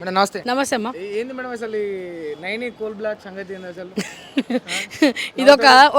Madam నమస్తే. నమస్తే అమ్మా. ఏంది మేడం అసలు నైని కోల్ బ్లాక్ సంగతి ఏంది అసలు? ఇది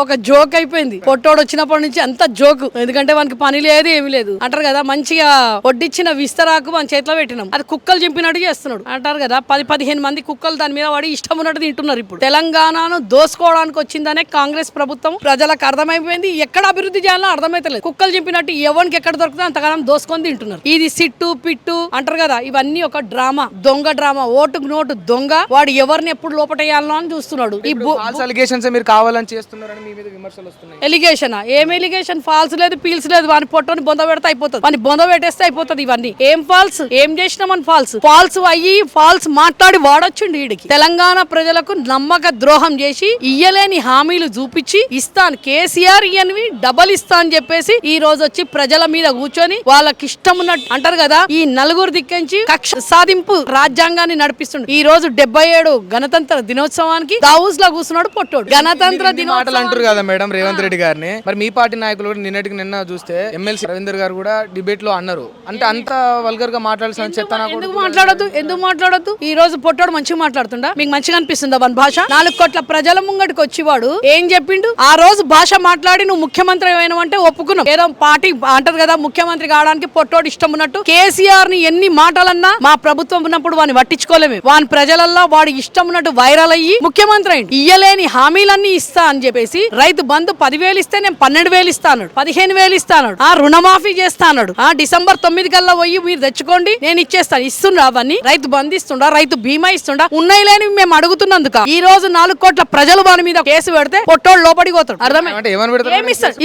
ఒక జోక్ అయిపోయింది. పొట్టోడు వచ్చినప్పటి నుంచి అంత జోకు. ఎందుకంటే మనకి పని లేదు ఏమి లేదు అంటారు కదా. మంచిగా వడ్డిచ్చిన విస్తరాకు మన చేతిలో పెట్టినాం, అది కుక్కలు చింపినట్టు చేస్తున్నాడు అంటారు కదా. 10-15 మంది కుక్కలు దాని మీద వాడి ఇష్టం ఉన్నట్టు తింటున్నారు. ఇప్పుడు తెలంగాణను దోసుకోవడానికి వచ్చిందనే కాంగ్రెస్ ప్రభుత్వం ప్రజలకు అర్థమైపోయింది. ఎక్కడ అభివృద్ధి చేయాలో అర్థమైతలేదు. కుక్కలు చింపినట్టు ఎవరికి ఎక్కడ దొరుకుతుందో అంతకాలం దోసుకొని తింటున్నారు. ఇది సిట్టు పిట్టు అంటారు కదా. ఇవన్నీ ఒక డ్రామా, దొంగ డ్రామా, ఓటుకు నోటు దొంగ. వాడు ఎవరిని ఎప్పుడు లోపటేయాలో అని చూస్తున్నాడు. ఈ ఫాల్స్ అలిగేషన్స్ మీరు కావాలని చేస్తున్నారని మీ మీద విమర్శలు వస్తున్నాయి. ఎలిగేషన్ ఏం ఎలిగేషన్? ఫాల్స్ లేదు, పీల్స్ లేదు. వాని పొట్టని బొంద పెడితే అయిపోతుంది, వాని బొంద పెట్టేస్తే అయిపోతుంది. ఇవన్నీ ఏం ఫాల్స్? ఏం చేసినామని ఫాల్స్ అయ్యి ఫాల్స్ మాట్లాడి వాడొచ్చిండు వీడికి. తెలంగాణ ప్రజలకు నమ్మక ద్రోహం చేసి ఇయ్యలేని హామీలు చూపించి ఇస్తాను కేసీఆర్ ఇయ్యనివి డబల్ ఇస్తా అని చెప్పేసి ఈ రోజు వచ్చి ప్రజల మీద కూర్చొని వాళ్ళకి ఇష్టం ఉన్నట్టు అంటారు కదా. ఈ నలుగురు దిక్కించి కక్ష సాధింపు రాజ్యాంగాన్ని నడిపిస్తుండు. ఈ రోజు 77 గణతంత్ర దినోత్సవానికి దావూస్ లో కూర్చున్నాడు పొట్టోడు. గణతంత్ర దినోత్సవం అంటారు కదా మేడం రేవంత్ రెడ్డి గారిని. మరి మీ పార్టీ నాయకులు కూడా నిన్న చూస్తే ఎమ్మెల్సీ రవీందర్ గారు కూడా డిబేట్ లో అన్నారు. అంటే అంత వల్గర్ గా మాట్లాడాల్సిన చెత్త. ఎందుకు మాట్లాడొద్దు? ఈ రోజు పొట్టోడు మంచిగా మాట్లాడుతుండా? మీకు మంచిగా అనిపిస్తుందా మన భాష? 4 కోట్ల ప్రజల ముంగటికి వచ్చేవాడు ఏం చెప్పిండు? ఆ రోజు భాష మాట్లాడి నువ్వు ముఖ్యమంత్రి అయినవంటే ఒప్పుకున్నావు. ఏదో పార్టీ అంటారు కదా ముఖ్యమంత్రి కావడానికి పొట్టోడు ఇష్టం ఉన్నట్టు. కేసీఆర్ ని ఎన్ని మాటలన్నా మా ప్రభుత్వం ఉన్నప్పుడు వాడిని పట్టించుకోలేము. వాని ప్రజలల్లో వాడి ఇష్టం ఉన్నట్టు వైరల్ అయ్యి ముఖ్యమంత్రి అయింది. ఇయ్యలేని హామీలన్నీ ఇస్తా అని చెప్పేసి రైతు బంధు 10,000 ఇస్తే నేను 12,000 ఇస్తాను, 15,000 ఇస్తాను, రుణమాఫీ చేస్తాను, డిసెంబర్ 9 కల్లా పోయి మీరు తెచ్చుకోండి నేను ఇచ్చేస్తాను. ఇస్తుండ అవన్నీ రైతు బంధు ఇస్తుండా, రైతు బీమా ఇస్తుండా? ఉన్నాయి లేని మేము అడుగుతున్నందుకు ఈ రోజు 4 కోట్ల ప్రజలు వాని మీద కేసు పెడితే పొట్టోడు లోపడికి పోతాడు.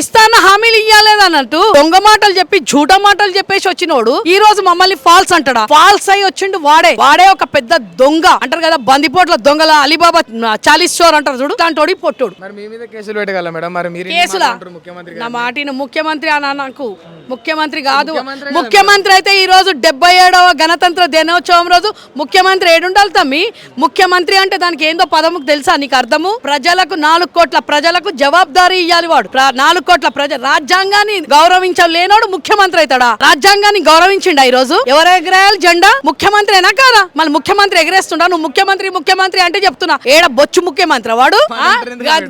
ఇస్తాన్న హామీలు ఇయ్యాలేదన్నట్టు దొంగ మాటలు చెప్పి జూట మాటలు చెప్పేసి వచ్చినోడు ఈ రోజు మమ్మల్ని ఫాల్స్ అంటాడా? ఫాల్స్ అయి వచ్చిండు వాడే ఒక పెద్ద దొంగ అంటారు కదా. బందిపోట్ల దొంగల అలీబాబా 40 చోర్ అంటారు చూడు, దాంటోడి పొట్టోడు. కేసులా? నా మాటిన ముఖ్యమంత్రి అన్న, నాకు ముఖ్యమంత్రి కాదు. ముఖ్యమంత్రి అయితే ఈ రోజు 77వ గణతంత్ర దినోత్సవం రోజు ముఖ్యమంత్రి ఏడుండాలి తమ్మి? ముఖ్యమంత్రి అంటే దానికి ఏందో పదముకు తెలుసా నీకు అర్థము? ప్రజలకు 4 కోట్ల ప్రజలకు జవాబుదారీ ఇవ్వాలి వాడు. 4 కోట్ల ప్రజలు రాజ్యాంగాన్ని గౌరవించలేనోడు ముఖ్యమంత్రి అవుతాడా? రాజ్యాంగాన్ని గౌరవించిండా? ఈ రోజు ఎవరు ఎగరేయాలి జెండా? ముఖ్యమంత్రినా కాదా? మళ్ళీ ముఖ్యమంత్రి ఎగరేస్తుండా? నువ్వు ముఖ్యమంత్రి అంటే చెప్తున్నా ఏడ బొచ్చు ముఖ్యమంత్రి వాడు?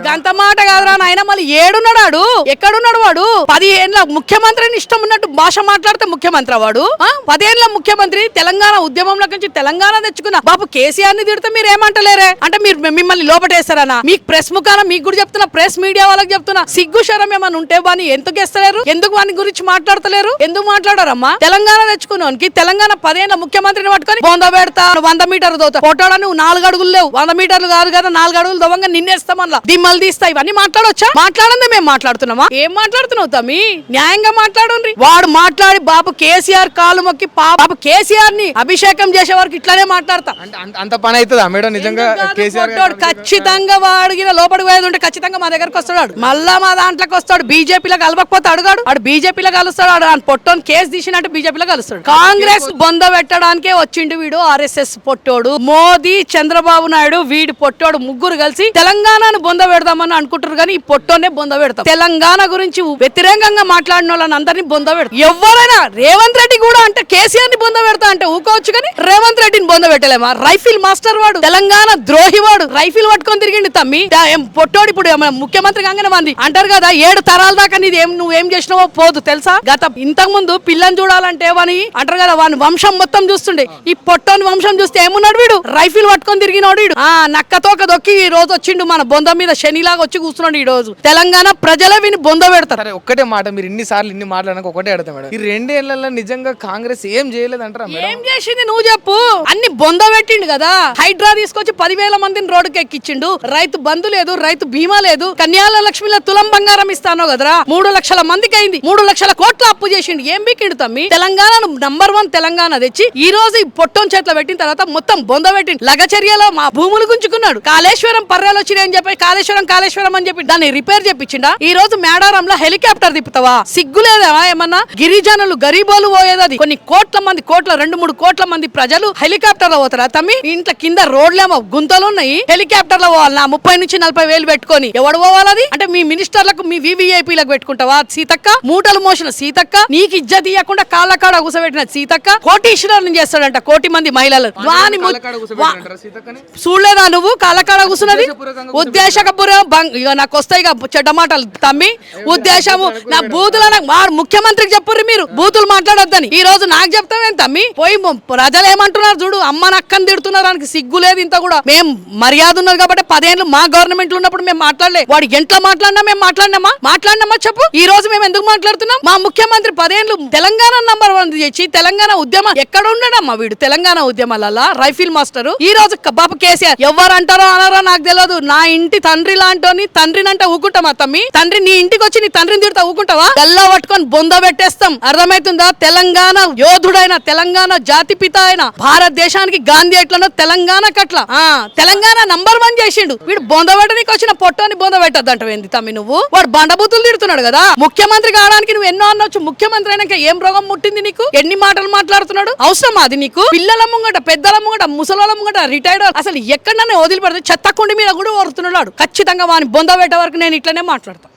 గంత మాట కాదురా నాయన. మళ్ళీ ఏడున్నాడు? ఎక్కడున్నాడు వాడు? 10 ఏళ్ళ ముఖ్యమంత్రిని ఇష్టం ఉన్నట్టు భాష మాట్లాడితే ముఖ్యమంత్రి వాడు? 10 ఏళ్ళ ముఖ్యమంత్రి తెలంగాణ ఉద్యమంలో నుంచి తెలంగాణ తెచ్చుకున్నా బాబు కేసీఆర్ ని తిడితే మీరు ఏమంటలేరే? అంటే మీరు మిమ్మల్ని లోపటేస్తారనా? మీకు ప్రెస్ ముఖాన మీకు కూడా చెప్తున్నా, ప్రెస్ మీడియా వాళ్ళకి చెప్తున్నా, సిగ్గు శరం ఏమన్నా ఉంటే వాని ఎందుకు వేస్తలేరు? ఎందుకు వాని గురించి మాట్లాడతలేరు? ఎందుకు మాట్లాడారమ్మా? తెలంగాణ తెచ్చుకున్నానికి తెలంగాణ 10 ఏళ్ళ ముఖ్యమంత్రిని పట్టుకొని బొంద పెడతా 100 మీటర్లు దోతా పోటాడా? నువ్వు 4 అడుగులు లేవు, 100 మీటర్లు కాదు కదా, 4 అడుగులు దొంగ నిన్నేస్తామల్లా దిమ్మలు తీస్తా. ఇవన్నీ మాట్లాడొచ్చా? మాట్లాడండి. మేము మాట్లాడుతున్నామా? ఏం మాట్లాడుతున్నావు తమ్మి? న్యాయంగా మాట్లాడండి. వాడు మాట్లాడి బాబు కేసీఆర్ కాలు మొక్కి బాబు కేసీఆర్ ని అభిషేకం చేసే వరకు ఇట్లానే మాట్లాడతా. అంత పని అవుతుందా మేడం? నిజంగా ఖచ్చితంగా వాడిగిన లోపలికి పోయేది ఉంటే ఖచ్చితంగా మా దగ్గరకు వస్తాడు. మళ్ళా మా దాంట్లోకి వస్తాడు. బీజేపీలో కలవకపోతే అడుగాడు, వాడు బీజేపీలో కలుస్తాడు. పొట్టోని కేసు తీసినట్టు బీజేపీలో కలుస్తాడు. కాంగ్రెస్ బొంద పెట్టడానికే వచ్చిండు వీడు ఆర్ఎస్ఎస్ పొట్టోడు. మోదీ, చంద్రబాబు నాయుడు, వీడి పొట్టోడు ముగ్గురు కలిసి తెలంగాణను బొంద పెడదామని అనుకుంటారు. కానీ ఈ పొట్టోనే బొంద పెడతాం. తెలంగాణ గురించి వ్యతిరేకంగా మాట్లాడిన వాళ్ళని అందరినీ బొంద పెడతాం. ఎవరైనా రేవంత్ రెడ్డి కూడా అంటే కేసీఆర్ ని బొంద పెడతా అంటే ఊకోవచ్చు, కానీ రేవంత్ రెడ్డిని బొంద పెట్టలేమా? రైఫిల్ మాస్టర్ వాడు, తెలంగాణ ద్రోహి వాడు, రైఫిల్ పట్టుకొని తిరిగిండు తమ్మి. పొట్టోడు ఇప్పుడు ముఖ్యమంత్రి కాగానే మంది అంటారు కదా 7 తరాల దాకా నీది నువ్వేం చేసినావో పోదు తెలుసా? ఇంతకు ముందు పిల్లని చూడాలంటే వాని అంటారు కదా వాని వంశం మొత్తం చూస్తుండే. ఈ పొట్టోని వంశం చూస్తే ఏమున్నాడు వీడు? రైఫిల్ పట్టుకొని తిరిగినాడు వీడు. నక్కతోక దొక్కి ఈ రోజు వచ్చిండు మన బొంద మీద శనిలాగా వచ్చి కూర్చున్నాడు. ఈ రోజు తెలంగాణ ప్రజలే విని బొంద పెడతారు. ఒక్కటే మాట, మీరు ఇన్ని మాట్లాడక ఒకటే అడతా మేడం, ఈ 2 ఏళ్లలో నిజంగా కాంగ్రెస్ ఏం చేయలేదు అంటారా? ఏం చేసింది నువ్వు చెప్పు? అన్ని బొంద పెట్టిండు కదా. హైడ్రా తీసుకొచ్చి 10,000 మందిని రోడ్డుకి ఎక్కించిండు. రైతు బంధు లేదు, రైతు బీమా లేదు. కన్యాల లక్ష్మిలో తులం బంగారం ఇస్తానో కదరా, 3 లక్షల మందికి అయింది. 3 లక్షల కోట్ల అప్పు చేసిండు. ఏం బీకిండు తమ్మి? తెలంగాణను నంబర్ 1 తెలంగాణ తెచ్చి ఈ రోజు ఈ పొట్టోన్ చేతిలో పెట్టిన తర్వాత మొత్తం బొంద పెట్టిండు. లగచర్యలో మా భూములు గుంజుకున్నాడు. కాళేశ్వరం పర్యాలో వచ్చినాయి అని చెప్పి కాళేశ్వరం అని చెప్పి దాన్ని రిపేర్ చేపించిండా? ఈ రోజు మేడారంలో హెలికాప్టర్ తిప్పుతావా? సిగ్గు లేదా ఏమన్నా? గిరిజనులు గరీబోలు పోయేది కొన్ని కోట్ల మంది 2-3 కోట్ల మంది ప్రజలు హెలికాప్టర్ లో పోతారా తమ్మి? ఇంట్లో కింద రోడ్లేమో గుంతలు ఉన్నాయి, హెలికాప్టర్ లో పోవాలన్నా 30-40 వేలు పెట్టుకొని ఎవడు పోవాలది? అంటే మీ మినిస్టర్లకు మీ వివిఐపీలకు పెట్టుకుంటావా సీతక్క? మూటలు మోసిన సీతక్క, నీకు ఇజ్జత్ ఇవ్వకుండా కాళ్ళ కాడ కూసబెట్టిన సీతక్క కోటీశ్వరుని చేస్తాడంట 1 కోటి మంది మహిళలు. చూడలేదా నువ్వు కాళ్ళ కాడ కూసున్నది? ఉద్దేశపూర్వకం ఇక నాకు వస్తాయి చెడ్డ మాటలు తమ్మి. ఉద్దేశము నా బూతులు ముఖ్యమంత్రికి చెప్పుర్రి మీరు బూతులు మాట్లాడొద్దని. ఈ రోజు నాకు చెప్తావేం తమ్మి? పోయి ప్రజలు ఏమంటున్నారు చూడు, అమ్మ నక్కని తిడుతున్నారు, దానికి సిగ్గు లేదు ఇంత కూడా. మేము మర్యాద ఉన్నది కాబట్టి 10 ఏళ్ళు మా గవర్నమెంట్ లో ఉన్నప్పుడు మేము మాట్లాడలే. వాడు ఎంట్లో మాట్లాడినా మేము మాట్లాడినామా చెప్పు? ఈ రోజు మేము ఎందుకు మాట్లాడుతున్నాం? మా ముఖ్యమంత్రి 10 ఏళ్ళు తెలంగాణ నంబర్ 1 చేసి తెలంగాణ ఉద్యమం ఎక్కడ ఉన్నాడమ్మా వీడు? తెలంగాణ ఉద్యమాల రైఫిల్ మాస్టర్. ఈ రోజు బాబు కేసీఆర్ ఎవరు అంటారో అనరో నాకు తెలియదు, నా ఇంటి తండ్రి లాంటి తండ్రిని అంటే ఊకుంటామా తమ్మి? తండ్రి నీ ఇంటికి వచ్చి నీ తండ్రిని తిడతా ఊకుంటావా? గల్లా పట్టుకొని బొంద పెట్టేస్తాం, అర్థమవుతుందా? తెలంగాణ యోధుడైన, తెలంగాణ జాతిపిత అయిన, భారతదేశానికి గాంధీ ఎట్లనో తెలంగాణకి అట్లా తెలంగాణ నంబర్ 1 చేసిండు. వీడు బొంద పెట్టడానికి వచ్చిన పొట్టని బొంద పెట్టద్దంట ఏంది తమ్మి నువ్వు? వాడు బండబూతులు తిడుతున్నాడు కదా. ముఖ్యమంత్రి కావడానికి నువ్వు ఎన్నో అనొచ్చు, ముఖ్యమంత్రి అయినాక ఏం రోగం ముట్టింది నీకు? ఎన్ని మాటలు మాట్లాడుతున్నాడు? అవసరం అది నీకు? పిల్లల ముంగట, పెద్దల ముంగట, ముసలోళ్ళ ముంగట, రిటైర్డ్ అసలు ఎక్కడన్నా వదిలిపెడితే చెత్తకుండి మీద కూడా వరుతున్నాడు. ఖచ్చితంగా వాని బొంద పెట్టే వరకు నేను ఇట్లనే మాట్లాడతాను.